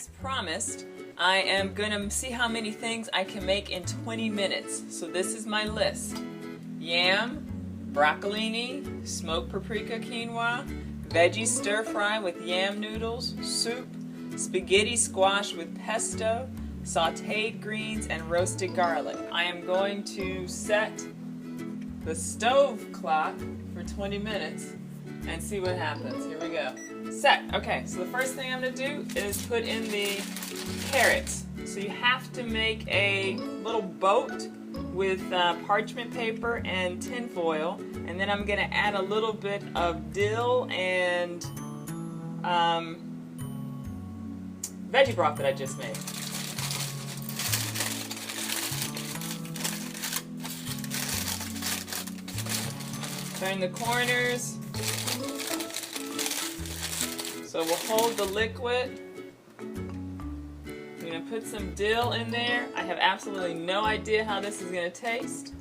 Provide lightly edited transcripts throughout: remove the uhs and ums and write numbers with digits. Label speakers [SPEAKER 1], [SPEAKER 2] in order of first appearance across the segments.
[SPEAKER 1] As promised, I am gonna see how many things I can make in 20 minutes. So this is my list. Yam, broccolini, smoked paprika quinoa, veggie stir fry with yam noodles, soup, spaghetti squash with pesto, sauteed greens, and roasted garlic. I am going to set the stove clock for 20 minutes and see what happens. Here we go. Set. Okay, so the first thing I'm going to do is put in the carrots. So you have to make a little boat with parchment paper and tin foil, and then I'm going to add a little bit of dill and veggie broth that I just made. Turn the corners. So we'll hold the liquid. I'm going to put some dill in there. I have absolutely no idea how this is going to taste,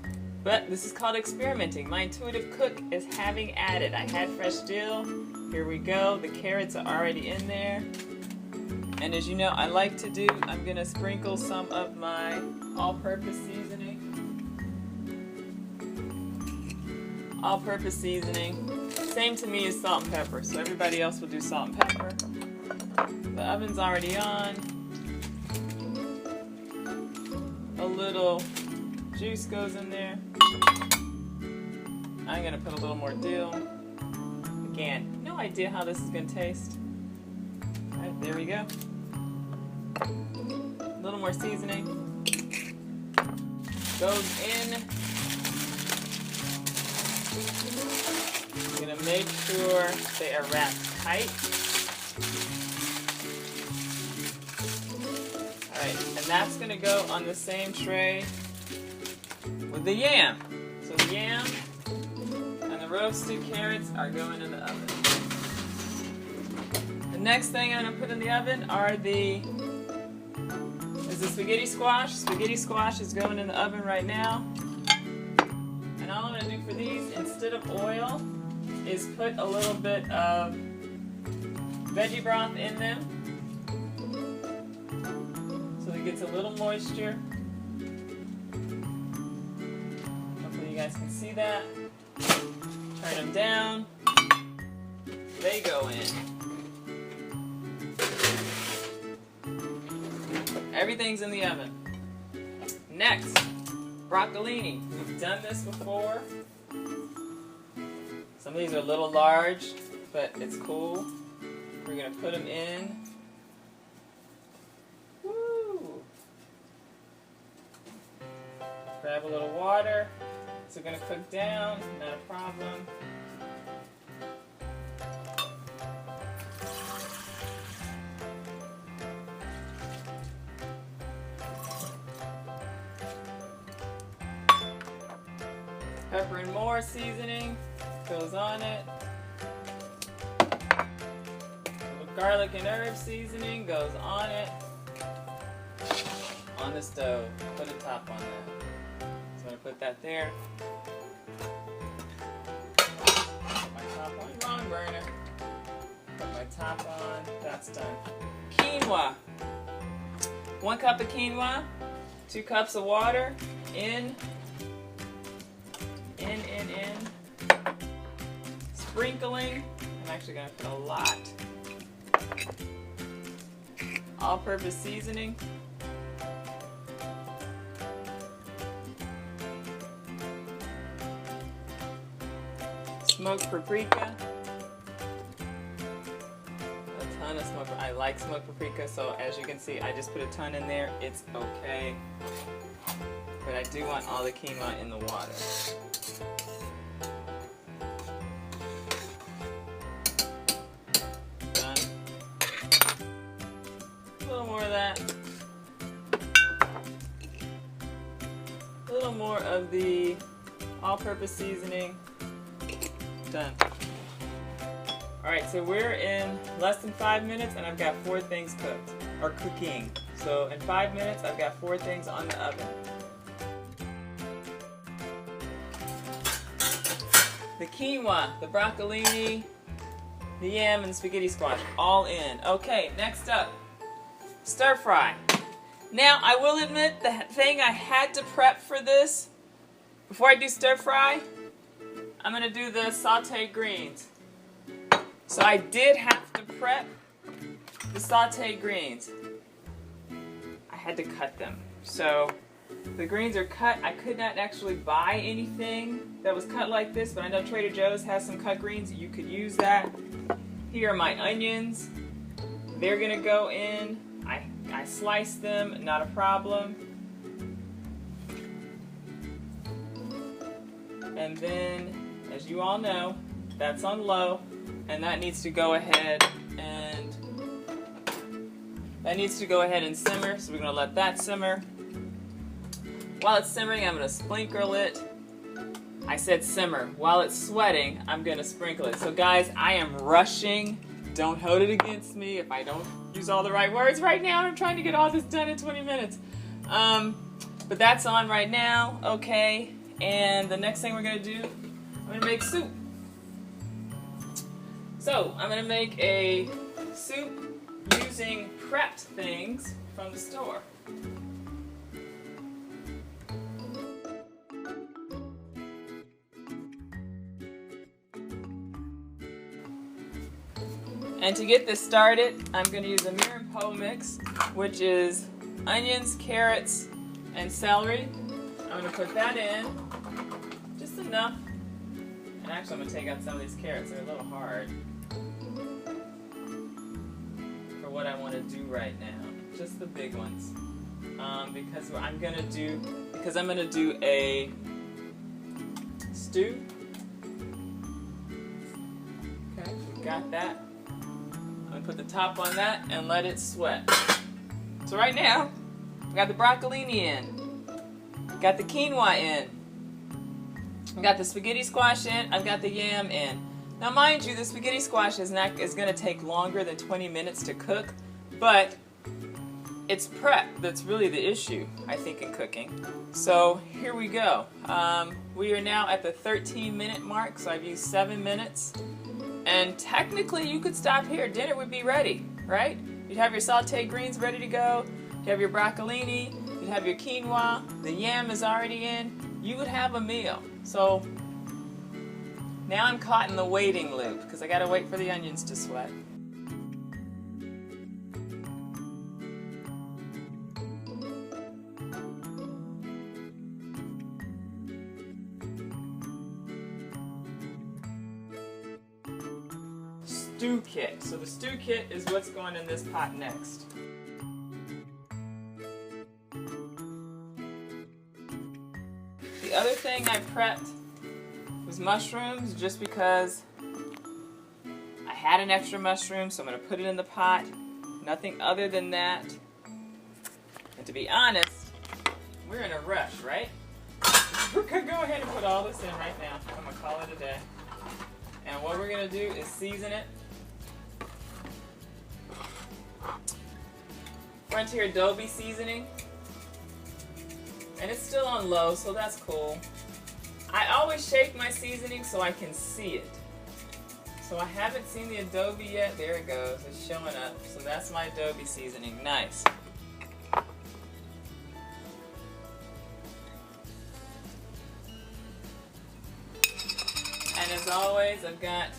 [SPEAKER 1] but this is called experimenting. My intuitive cook is having at it. I had fresh dill. Here we go. The carrots are already in there. And as you know, I like to do, I'm going to sprinkle some of my all-purpose seasoning. All-purpose seasoning. Same to me as salt and pepper, so everybody else will do salt and pepper. The oven's already on. A little juice goes in there. I'm going to put a little more dill. Again, no idea how this is going to taste. Alright, there we go. A little more seasoning. Goes in. I'm going to make sure they are wrapped tight. Alright, and that's going to go on the same tray with the yam. So the yam and the roasted carrots are going in the oven. The next thing I'm going to put in the oven is the spaghetti squash. Spaghetti squash is going in the oven right now. And all I'm going to do for these, instead of oil, is put a little bit of veggie broth in them so it gets a little moisture. Hopefully you guys can see that. Turn them down. They go in. Everything's in the oven. Next, broccolini. We've done this before. Some of these are a little large, but it's cool. We're going to put them in. Woo! Grab a little water. It's going to cook down, not a problem. Pepper and more seasoning goes on it. Garlic and herb seasoning goes on it. On the stove. Put a top on that. So I'm going to put that there. Put my top on. Wrong burner. Put my top on. That's done. Quinoa. 1 cup of quinoa. 2 cups of water. In. Sprinkling. I'm actually going to put a lot. All-purpose seasoning. Smoked paprika. A ton of smoked. I like smoked paprika, so as you can see, I just put a ton in there. It's okay. But I do want all the quinoa in the water. A little more of the all-purpose seasoning. Done. Alright, so we're in less than 5 minutes and I've got 4 things cooked, or cooking. So in 5 minutes I've got 4 things on the oven. The quinoa, the broccolini, the yam, and the spaghetti squash, all in. Okay, next up. stir fry. Now, I will admit the thing I had to prep for this, before I do stir fry, I'm going to do the sauteed greens. So I did have to prep the sauteed greens. I had to cut them. So the greens are cut. I could not actually buy anything that was cut like this, but I know Trader Joe's has some cut greens. You could use that. Here are my onions. They're going to go in. I sliced them, not a problem. And then, as you all know, that's on low, and that needs to go ahead and simmer. So we're going to let that simmer. While it's simmering, I'm going to sprinkle it. I said simmer. While it's sweating, I'm going to sprinkle it. So guys, I am rushing. Don't hold it against me if I don't use all the right words right now. I'm trying to get all this done in 20 minutes. But that's on right now. Okay. And the next thing we're going to do, I'm going to make soup. So I'm going to make a soup using prepped things from the store. And to get this started, I'm going to use a Mirin-Po mix, which is onions, carrots, and celery. I'm going to put that in, just enough. And actually, I'm going to take out some of these carrots. They're a little hard for what I want to do right now. Just the big ones, because I'm going to do a stew. Okay, we got that. I'm going to put the top on that and let it sweat. So right now, I got the broccolini in, got the quinoa in, I got the spaghetti squash in, I've got the yam in. Now mind you, the spaghetti squash is going to take longer than 20 minutes to cook, but it's prep that's really the issue, I think, in cooking. So here we go. We are now at the 13-minute mark, so I've used 7 minutes. And technically, you could stop here. Dinner would be ready, right? You'd have your sauteed greens ready to go. You'd have your broccolini. You'd have your quinoa. The yam is already in. You would have a meal. So now I'm caught in the waiting loop because I got to wait for the onions to sweat. Stew kit. So the stew kit is what's going in this pot next. The other thing I prepped was mushrooms, just because I had an extra mushroom, so I'm going to put it in the pot. Nothing other than that. And to be honest, we're in a rush, right? We're going to go ahead and put all this in right now. I'm going to call it a day. And what we're going to do is season it. Frontier Adobe seasoning, and it's still on low, so that's cool. I always shake my seasoning so I can see it. So I haven't seen the Adobe yet. There it goes. It's showing up. So that's my Adobe seasoning. Nice. And as always, I've got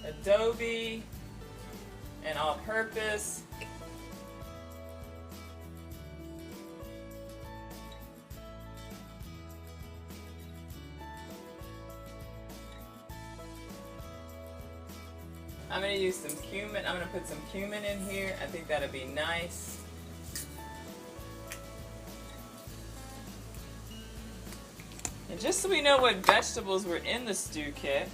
[SPEAKER 1] Adobe and all-purpose. I'm going to use some cumin. I'm going to put some cumin in here. I think that'll be nice. And just so we know what vegetables were in the stew kit,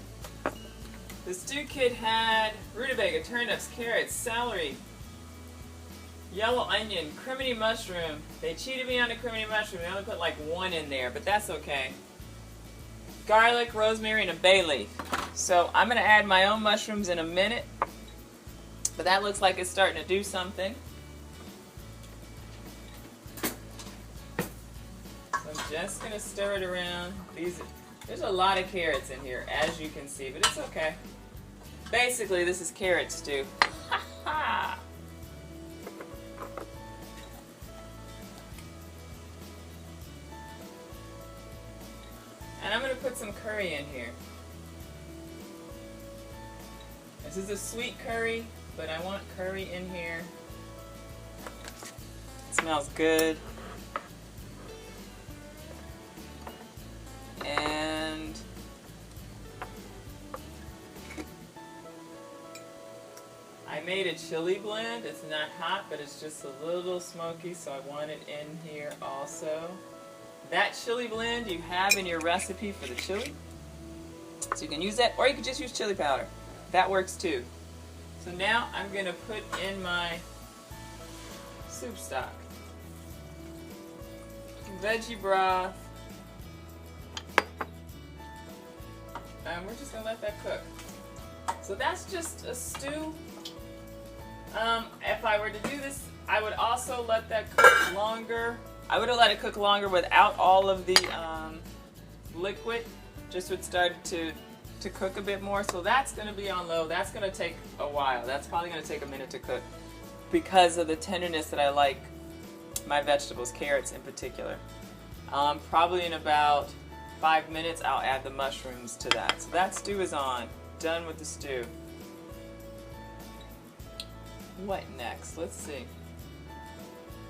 [SPEAKER 1] the stew kit had rutabaga, turnips, carrots, celery, yellow onion, crimini mushroom. They cheated me on the crimini mushroom. They only put like 1 in there, but that's okay. Garlic, rosemary, and a bay leaf. So I'm going to add my own mushrooms in a minute, but that looks like it's starting to do something. So I'm just going to stir it around. There's a lot of carrots in here, as you can see, but it's okay. Basically, this is carrot stew. And I'm going to put some curry in here. This is a sweet curry, but I want curry in here. It smells good. And I made a chili blend. It's not hot, but it's just a little smoky, so I want it in here also. That chili blend you have in your recipe for the chili. So you can use that, or you can just use chili powder. That works too. So now I'm going to put in my soup stock. Veggie broth. And we're just going to let that cook. So that's just a stew. If I were to do this, I would also let that cook longer. I would have let it cook longer without all of the liquid. Just would start to cook a bit more. So that's going to be on low. That's going to take a while. That's probably going to take a minute to cook because of the tenderness that I like my vegetables, carrots in particular. Probably in about 5 minutes I'll add the mushrooms to that. So that stew is on. Done with the stew. What next? Let's see.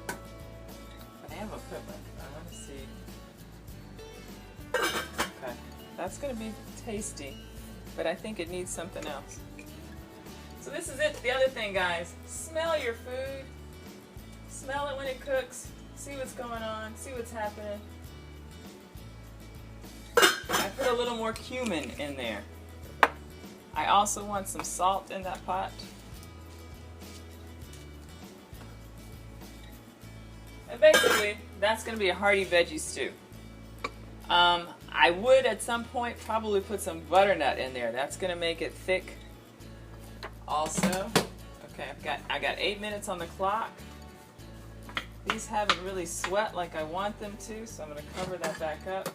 [SPEAKER 1] I am equipment. I want to see. Okay. That's going to be tasty, but I think it needs something else. So this is it. The other thing, guys, smell your food. Smell it when it cooks. See what's going on. See what's happening. I put a little more cumin in there. I also want some salt in that pot. And basically, that's going to be a hearty veggie stew. I would at some point probably put some butternut in there. That's going to make it thick also. Okay, I got 8 minutes on the clock. These haven't really sweat like I want them to, so I'm going to cover that back up.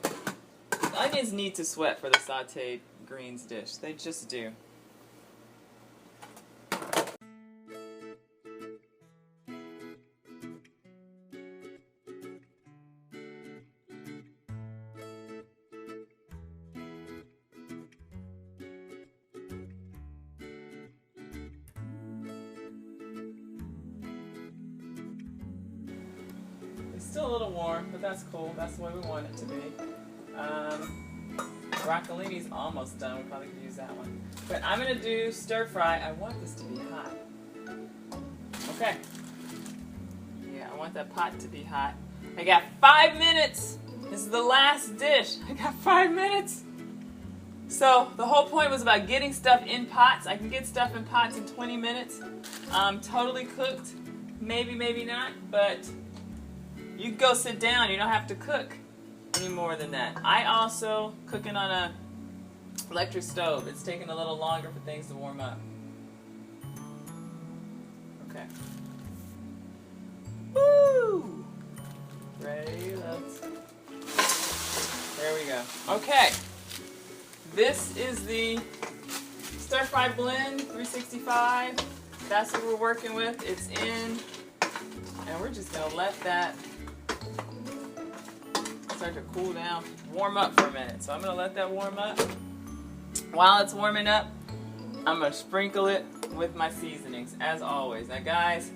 [SPEAKER 1] The onions need to sweat for the sauteed greens dish. They just do. It's still a little warm, but that's cool. That's the way we want it to be. Broccolini's almost done. We probably could use that one. But I'm going to do stir fry. I want this to be hot. Okay. Yeah, I want that pot to be hot. I got 5 minutes. This is the last dish. I got 5 minutes. So the whole point was about getting stuff in pots. I can get stuff in pots in 20 minutes. Totally cooked. Maybe, maybe not. But you can go sit down. You don't have to cook any more than that. I also cooking on a electric stove. It's taking a little longer for things to warm up. Okay. Woo! Ready? There we go. Okay. This is the stir fry blend 365. That's what we're working with. It's in, and we're just gonna let that start to cool down, warm up for a minute. So I'm going to let that warm up. While it's warming up, I'm going to sprinkle it with my seasonings, as always. Now guys,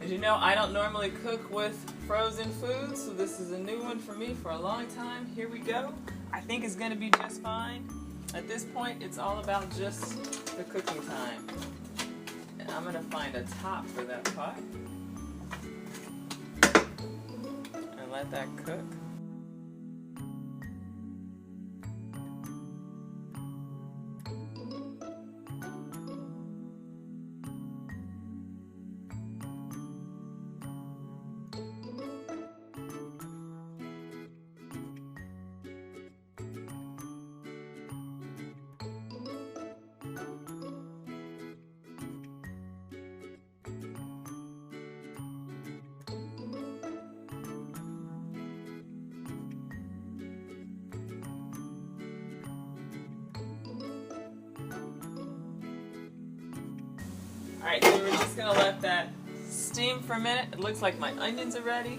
[SPEAKER 1] as you know, I don't normally cook with frozen foods, so this is a new one for me for a long time. Here we go. I think it's going to be just fine. At this point, it's all about just the cooking time. And I'm going to find a top for that pot. And let that cook. Alright, so we're just going to let that steam for a minute. It looks like my onions are ready.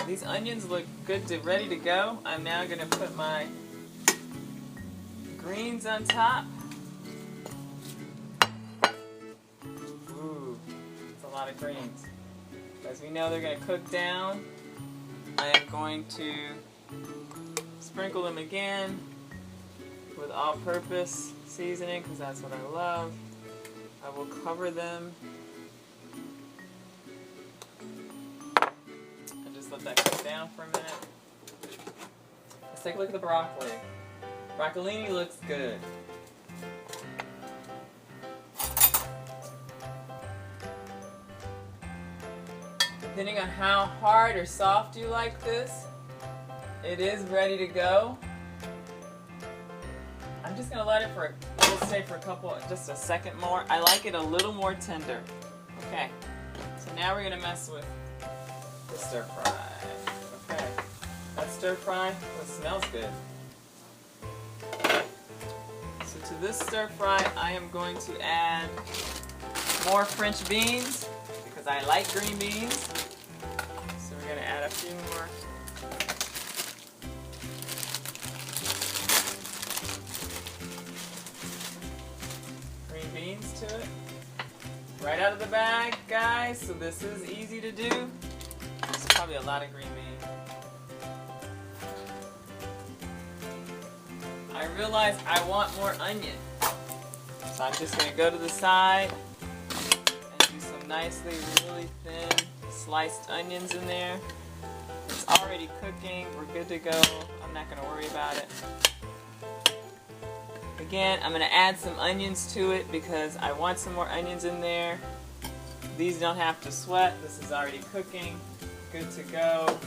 [SPEAKER 1] These onions look good ready to go. I'm now going to put my greens on top. Ooh, that's a lot of greens. As we know they're going to cook down, I am going to sprinkle them again with all-purpose seasoning because that's what I love. I will cover them and just let that cook down for a minute. Let's take a look at the broccoli. Broccolini looks good. Depending on how hard or soft you like this, it is ready to go. I'm just gonna let it for, we'll stay for just a second more. I like it a little more tender. Okay, so now we're gonna mess with the stir fry. Okay, that stir fry, it smells good. So to this stir fry, I am going to add more French beans because I like green beans. So we're gonna add a few more. Beans to it. Right out of the bag, guys, so this is easy to do. There's probably a lot of green beans. I realize I want more onion. So I'm just going to go to the side and do some nicely, really thin sliced onions in there. It's already cooking. We're good to go. I'm not going to worry about it. Again, I'm going to add some onions to it because I want some more onions in there. These don't have to sweat. This is already cooking. Good to go.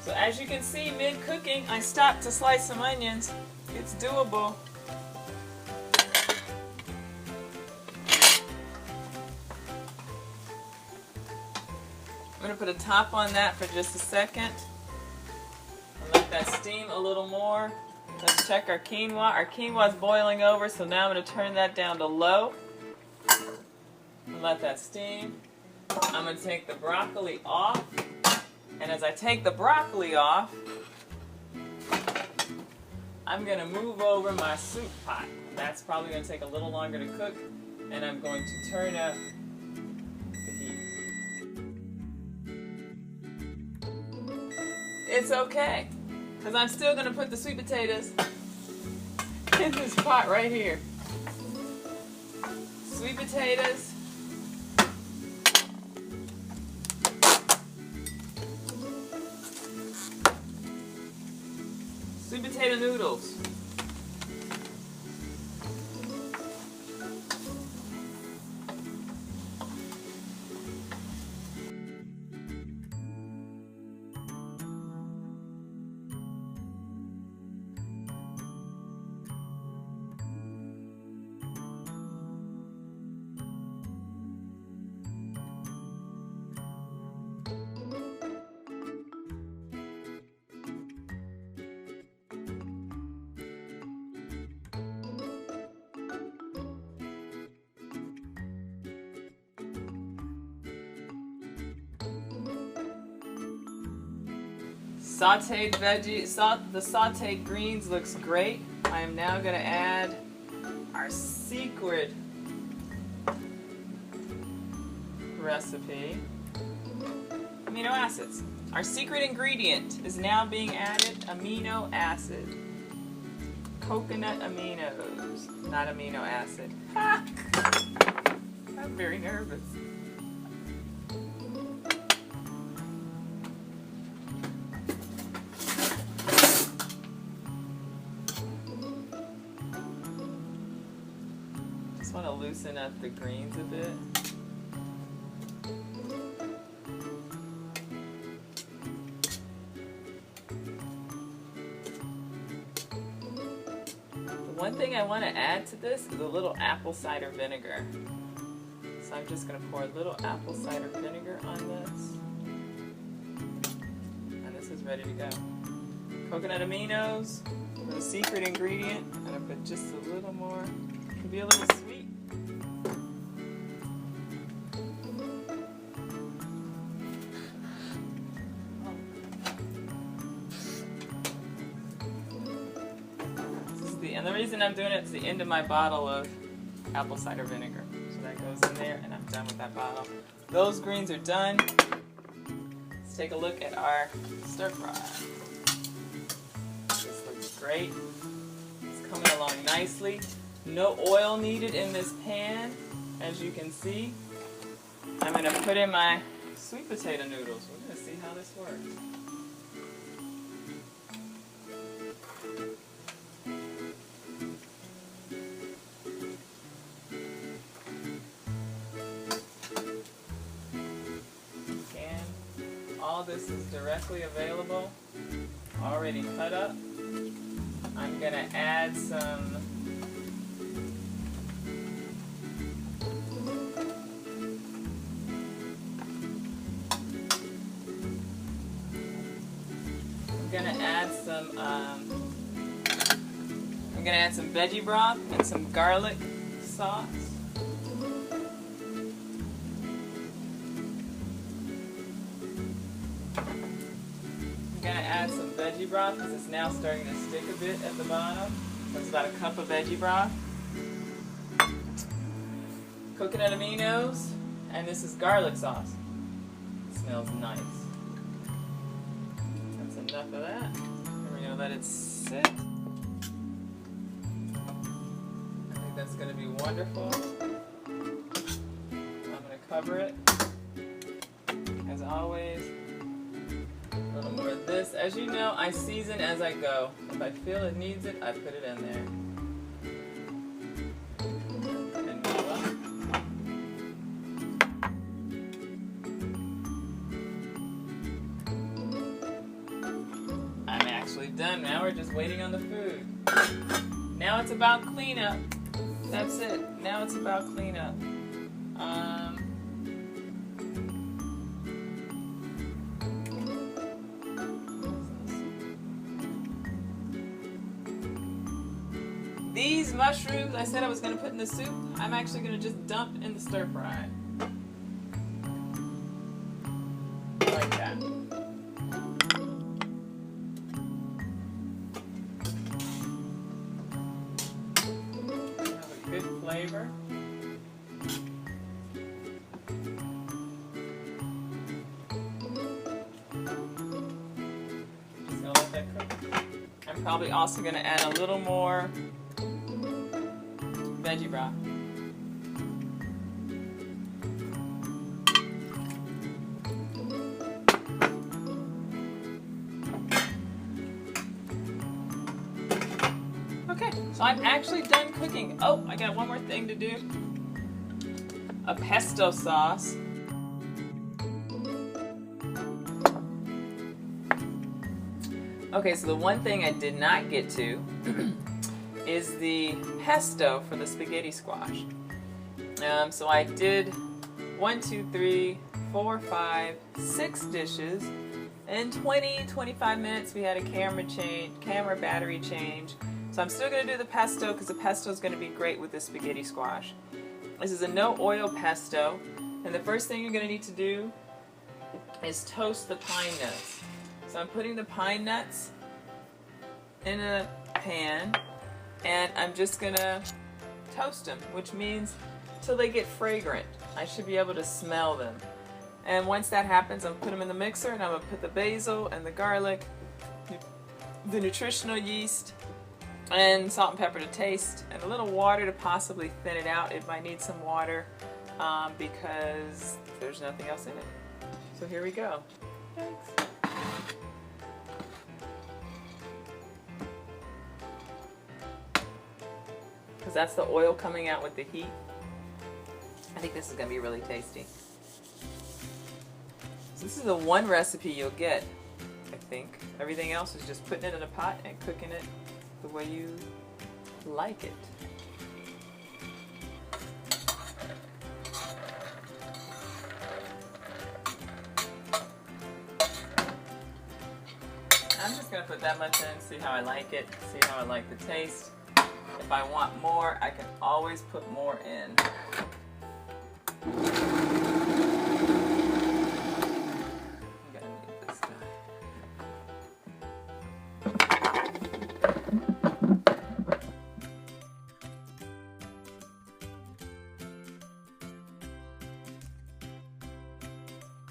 [SPEAKER 1] So as you can see, mid-cooking, I stopped to slice some onions. It's doable. I'm going to put a top on that for just a second and let that steam a little more. Let's check our quinoa. Our quinoa is boiling over, so now I'm going to turn that down to low and let that steam. I'm going to take the broccoli off, and as I take the broccoli off, I'm going to move over my soup pot. That's probably going to take a little longer to cook, and I'm going to turn up the heat. It's okay, because I'm still going to put the sweet potatoes in this pot right here. Sweet potatoes. Sweet potato noodles. Sauteed veggies, the sauteed greens looks great. I am now going to add our secret recipe, amino acids. Our secret ingredient is now being added, amino acid. Coconut aminos, not amino acid. I'm very nervous. Just want to loosen up the greens a bit. The one thing I want to add to this is a little apple cider vinegar. So I'm just going to pour a little apple cider vinegar on this. And this is ready to go. Coconut aminos for the secret ingredient. I'm gonna put just a little more. It can be a little sweet. And the reason I'm doing it is the end of my bottle of apple cider vinegar. So that goes in there, and I'm done with that bottle. Those greens are done. Let's take a look at our stir fry. This looks great. It's coming along nicely. No oil needed in this pan, as you can see. I'm going to put in my sweet potato noodles. We're going to see how this works. All this is directly available, already cut up. I'm going to add some veggie broth and some garlic sauce. I'm going to add some veggie broth because it's now starting to stick a bit at the bottom. That's about a cup of veggie broth. Coconut aminos, and this is garlic sauce. It smells nice. That's enough of that. And we're going to let it sit. I think that's going to be wonderful. I'm going to cover it, as always. A little more of this. As you know, I season as I go. If I feel it needs it, I put it in there. And voila. I'm actually done. Now we're just waiting on the food. Now it's about cleanup. That's it. Now it's about cleanup. These mushrooms I said I was going to put in the soup, I'm actually going to just dump in the stir fry. Like that. Have a good flavor. Just going to let that cook. I'm probably also going to add a little more veggie broth. Okay, so I'm actually done cooking. Oh, I got one more thing to do. A pesto sauce. Okay, so the one thing I did not get to is the pesto for the spaghetti squash. So I did 1, 2, 3, 4, 5, 6 dishes. In 20-25 minutes we had a camera battery change. So I'm still going to do the pesto because the pesto is going to be great with the spaghetti squash. This is a no oil pesto, and the first thing you're going to need to do is toast the pine nuts. So I'm putting the pine nuts in a pan, and I'm just gonna toast them, which means till they get fragrant. I should be able to smell them. And once that happens, I'm gonna put them in the mixer, and I'm gonna put the basil and the garlic, the nutritional yeast, and salt and pepper to taste, and a little water to possibly thin it out. It might need some water because there's nothing else in it. So here we go. Thanks. Because that's the oil coming out with the heat. I think this is going to be really tasty. So this is the one recipe you'll get, I think. Everything else is just putting it in a pot and cooking it the way you like it. I'm just going to put that much in, see how I like it, see how I like the taste. If I want more, I can always put more in.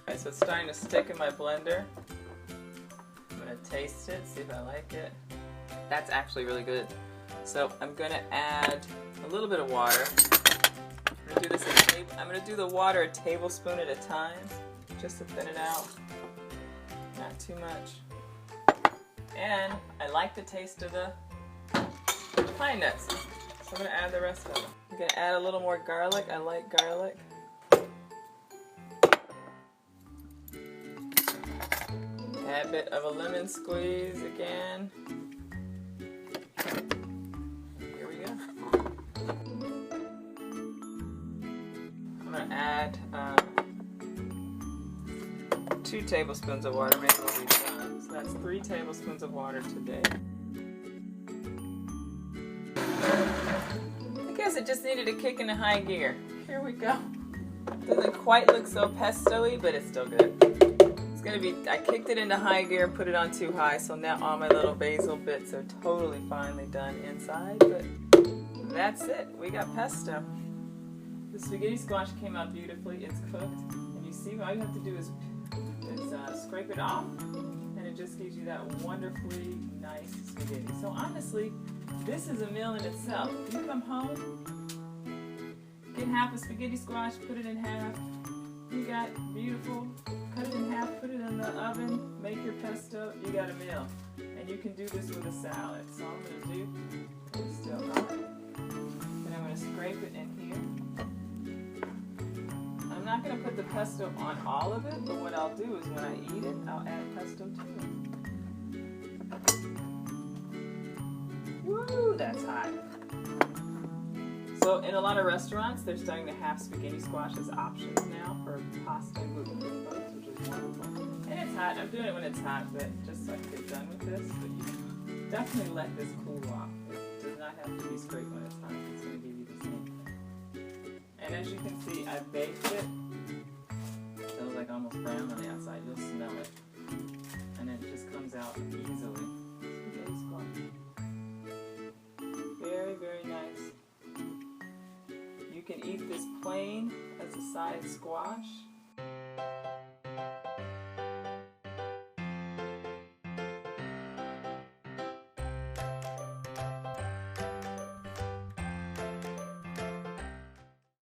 [SPEAKER 1] Okay, so it's starting to stick in my blender. I'm going to taste it, see if I like it. That's actually really good. So I'm going to add a little bit of water. I'm going to do this I'm going to do the water a tablespoon at a time, just to thin it out. Not too much. And I like the taste of the pine nuts, so I'm going to add the rest of them. I'm going to add a little more garlic. I like garlic. Add a bit of a lemon squeeze again. Here we go. I'm going to add 2 tablespoons of water. Maybe we'll be done. So that's 3 tablespoons of water today. I guess it just needed a kick into high gear. Here we go. Doesn't quite look so pesto-y, but it's still good. It's gonna be, I kicked it into high gear and put it on too high, so now all my little basil bits are totally finely done inside, but that's it. We got pesto. The spaghetti squash came out beautifully. It's cooked, and you see all you have to do is scrape it off, and it just gives you that wonderfully nice spaghetti. So honestly, this is a meal in itself. If you come home, get half a spaghetti squash, put it in half. You got beautiful, cut it in half, put it in the oven, make your pesto, you got a meal. And you can do this with a salad. So all I'm going to do is still hot. And I'm going to scrape it in here. I'm not going to put the pesto on all of it, but what I'll do is when I eat it, I'll add pesto to it. Woo, that's hot. So in a lot of restaurants, they're starting to have spaghetti squash as options now for pasta and gluten-free folks, which is wonderful. And it's hot. I'm doing it when it's hot, but just so I can get done with this. But you definitely let this cool off. It does not have to be straight when it's hot. It's going to give you the same thing. And as you can see, I baked it. It feels like almost brown on the outside. You'll smell it. And it just comes out easily. Spaghetti squash. Very, very nice. You can eat this plain as a side squash.